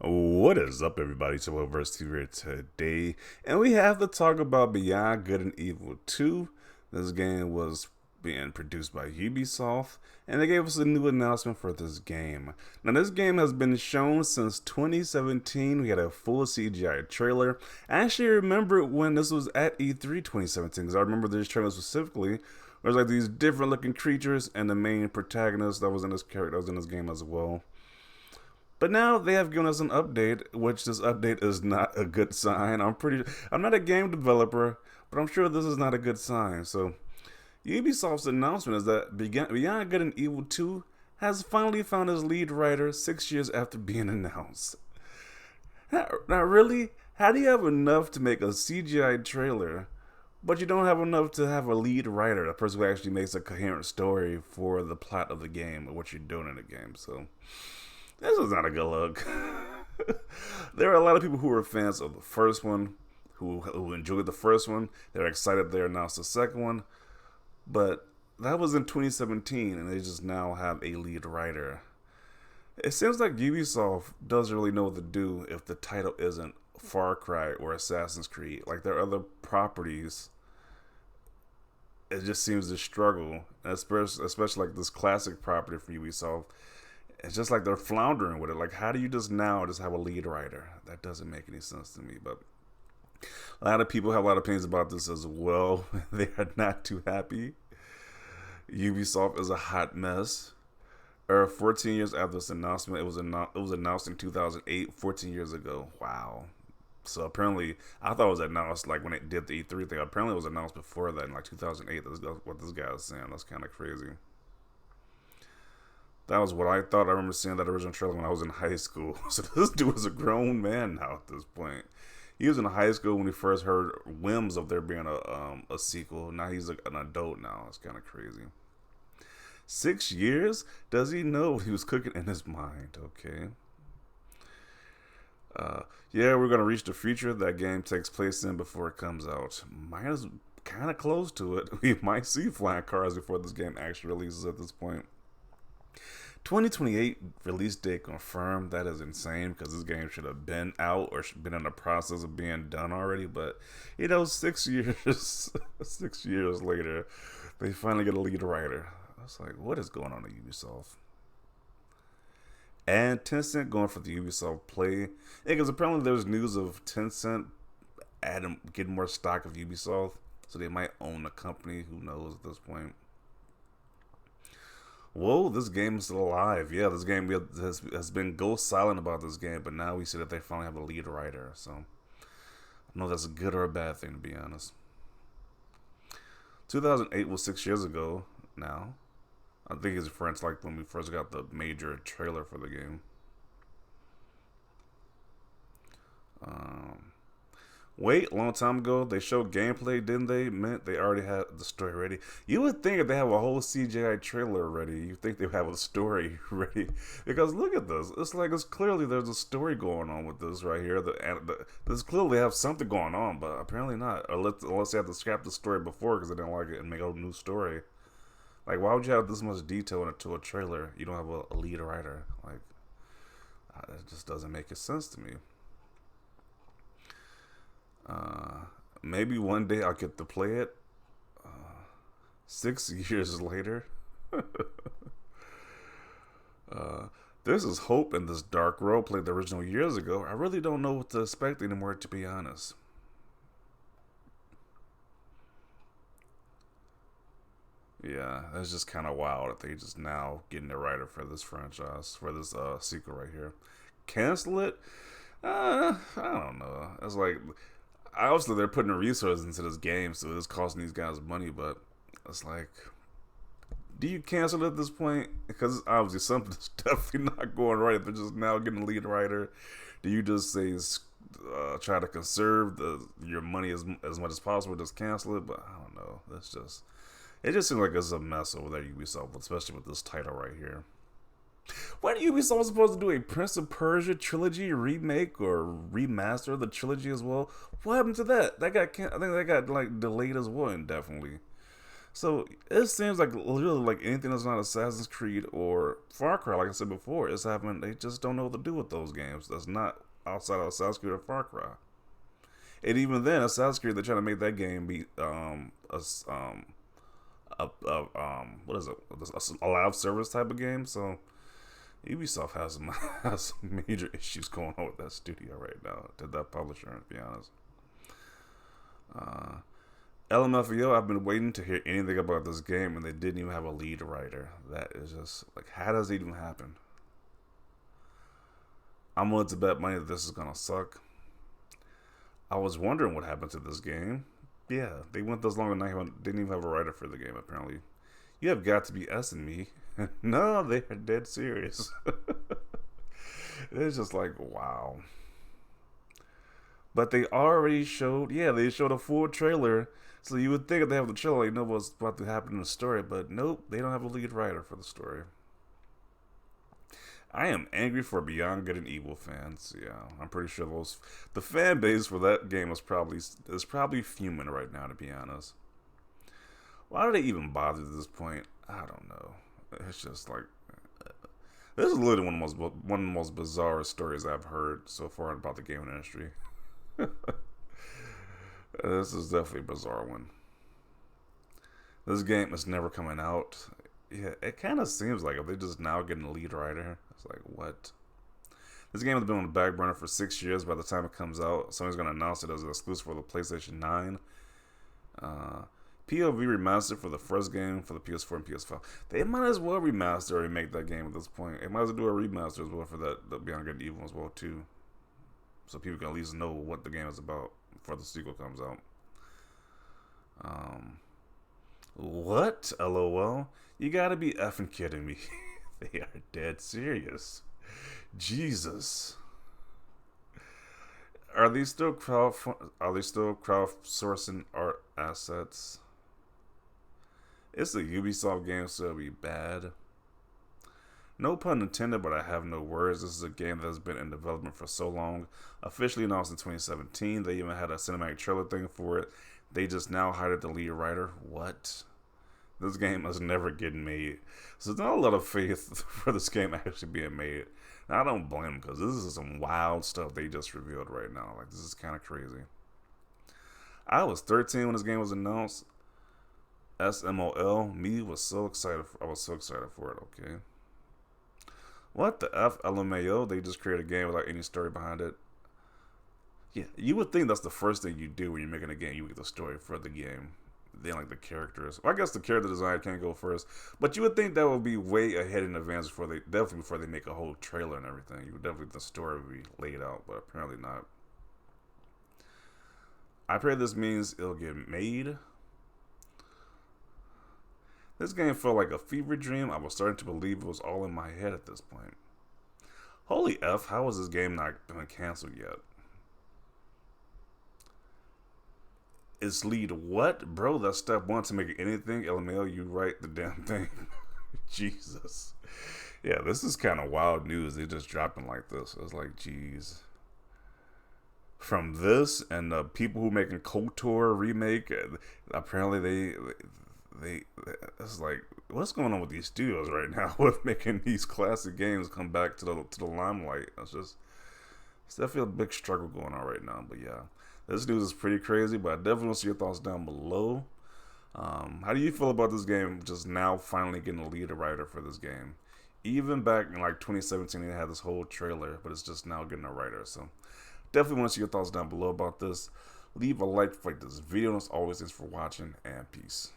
What is up, everybody? So, Verse 2 here today, and we have to talk about Beyond Good and Evil 2. This game was being produced by Ubisoft, and they gave us a new announcement for this game. Now, this game has been shown since 2017. We had a full CGI trailer. I actually remember when this was at E3 2017, because I remember this trailer specifically. There's like these different looking creatures, and the main protagonist that was in this character that was in this game as well. But now they have given us an update, which this update is not a good sign. I'm not a game developer, but I'm sure this is not a good sign. So Ubisoft's announcement is that Beyond Good and Evil 2 has finally found its lead writer 6 years after being announced. Now really, how do you have enough to make a CGI trailer, but you don't have enough to have a lead writer, a person who actually makes a coherent story for the plot of the game or what you're doing in the game? So this was not a good look. There are a lot of people who were fans of the first one, who enjoyed the first one. They're excited they announced the second one. But that was in 2017, and they just now have a lead writer. It seems like Ubisoft doesn't really know what to do if the title isn't Far Cry or Assassin's Creed. Like their other properties, it just seems to struggle, especially like this classic property from Ubisoft. It's just like they're floundering with it. Like, how do you just have a lead writer? That doesn't make any sense to me. But a lot of people have a lot of opinions about this as well. They are not too happy. Ubisoft is a hot mess. 14 years after this announcement, it was announced in 2008, 14 years ago. Wow. So apparently, I thought it was announced like when it did the E3 thing. Apparently, it was announced before that in like 2008. That's what this guy was saying. That's kind of crazy. That was what I thought. I remember seeing that original trailer when I was in high school. So this dude is a grown man now at this point. He was in high school when he first heard whims of there being a sequel. Now he's an adult now. It's kind of crazy. 6 years? Does he know what he was cooking in his mind? Okay. Yeah, we're going to reach the future that game takes place in before it comes out. Mine is kind of close to it. We might see flying cars before this game actually releases at this point. 2028 release date confirmed. That is insane because this game should have been out or been in the process of being done already. But 6 years, 6 years later, they finally get a lead writer. I was like, what is going on at Ubisoft? And Tencent going for the Ubisoft Play. Yeah, because apparently there's news of Tencent getting more stock of Ubisoft, so they might own the company. Who knows at this point? Whoa, this game is still alive. Yeah, this game has been ghost silent about this game, but now we see that they finally have a lead writer. So I don't know if that's a good or a bad thing, to be honest. 2008 was 6 years ago now. I think it's French, like when we first got the major trailer for the game. Wait, a long time ago, they showed gameplay, didn't they? Meant they already had the story ready. You would think if they have a whole CGI trailer ready, you think they would have a story ready. Because look at this. It's like it's clearly there's a story going on with this right here. This clearly have something going on, but apparently not. Unless they have to scrap the story before because they didn't like it and make a new story. Like, why would you have this much detail into a trailer? You don't have a lead writer. Like, that just doesn't make sense to me. Maybe one day I'll get to play it. 6 years later. This is hope in this dark world played the original years ago. I really don't know what to expect anymore, to be honest. Yeah, that's just kind of wild that they just now getting a writer for this franchise, for this sequel right here. Cancel it? I don't know. It's like, obviously they're putting resources into this game, so it's costing these guys money, but it's like, do you cancel it at this point? Because obviously something's definitely not going right if they're just now getting a lead writer. Do you just say, try to conserve your money as much as possible, just cancel it? But I don't know. It just seems like it's a mess over there at Ubisoft, especially with this title right here. When Ubisoft supposed to do a Prince of Persia trilogy remake or remaster of the trilogy as well? What happened to that? I think that got like delayed as well, indefinitely. So it seems like literally like anything that's not Assassin's Creed or Far Cry, like I said before, is happening. They just don't know what to do with those games. That's not outside of Assassin's Creed or Far Cry. And even then, Assassin's Creed, they're trying to make that game be what is it? A live service type of game. So Ubisoft has some has some major issues going on with that studio right now. To that publisher, to be honest. Uh, LMFAO, I've been waiting to hear anything about this game, and they didn't even have a lead writer. That is just like, how does it even happen? I'm willing to bet money that this is gonna suck. I was wondering what happened to this game. Yeah, they went this long and didn't even have a writer for the game. Apparently, you have got to be S-ing me. No, they are dead serious. It's just like, wow. But they already showed, yeah, they showed a full trailer. So you would think if they have the trailer, they know what's about to happen in the story. But nope, they don't have a lead writer for the story. I am angry for Beyond Good and Evil fans. Yeah, I'm pretty sure the fan base for that game is probably fuming right now. To be honest, why do they even bother at this point? I don't know. It's just like this is literally one of the most bizarre stories I've heard so far about the game industry. This is definitely a bizarre one. This game is never coming out. Yeah, it kind of seems like if they're just now getting a lead writer, it's like, what? This game has been on the back burner for 6 years. By the time it comes out, somebody's going to announce it as an exclusive for the PlayStation 9. POV remastered for the first game for the PS4 and PS5. They might as well remaster or remake that game at this point. They might as well do a remaster as well for the Beyond Good and Evil as well too, so people can at least know what the game is about before the sequel comes out. What? LOL. You gotta be effing kidding me. They are dead serious. Jesus. Are they still crowdsourcing art assets? It's a Ubisoft game, so it'll be bad. No pun intended, but I have no words. This is a game that has been in development for so long. Officially announced in 2017. They even had a cinematic trailer thing for it. They just now hired the lead writer. What? This game is never getting made. So there's not a lot of faith for this game actually being made. And I don't blame them, because this is some wild stuff they just revealed right now. Like, this is kind of crazy. I was 13 when this game was announced. SMOL. Me was so excited. I was so excited for it. Okay. What the F? LMAO? They just created a game without any story behind it. Yeah, you would think that's the first thing you do when you're making a game. You get the story for the game. Then, like, the characters. Well, I guess the character design can't go first. But you would think that would be way ahead in advance before they make a whole trailer and everything. You would definitely, the story would be laid out, but apparently not. I pray this means it'll get made. This game felt like a fever dream. I was starting to believe it was all in my head at this point. Holy F, how has this game not been canceled yet? It's lead what? Bro, that's step one to make anything. LML, you write the damn thing. Jesus. Yeah, this is kind of wild news. They just dropping like this. It's like, geez. From this and the people who making KOTOR remake, apparently they it's like, what's going on with these studios right now with making these classic games come back to the limelight? It's definitely a big struggle going on right now. But yeah, this news is pretty crazy. But I definitely want to see your thoughts down below. How do you feel about this game just now finally getting a lead writer for this game? Even back in like 2017, they had this whole trailer, but it's just now getting a writer. So definitely want to see your thoughts down below about this. Leave a like for this video. And as always, thanks for watching, and peace.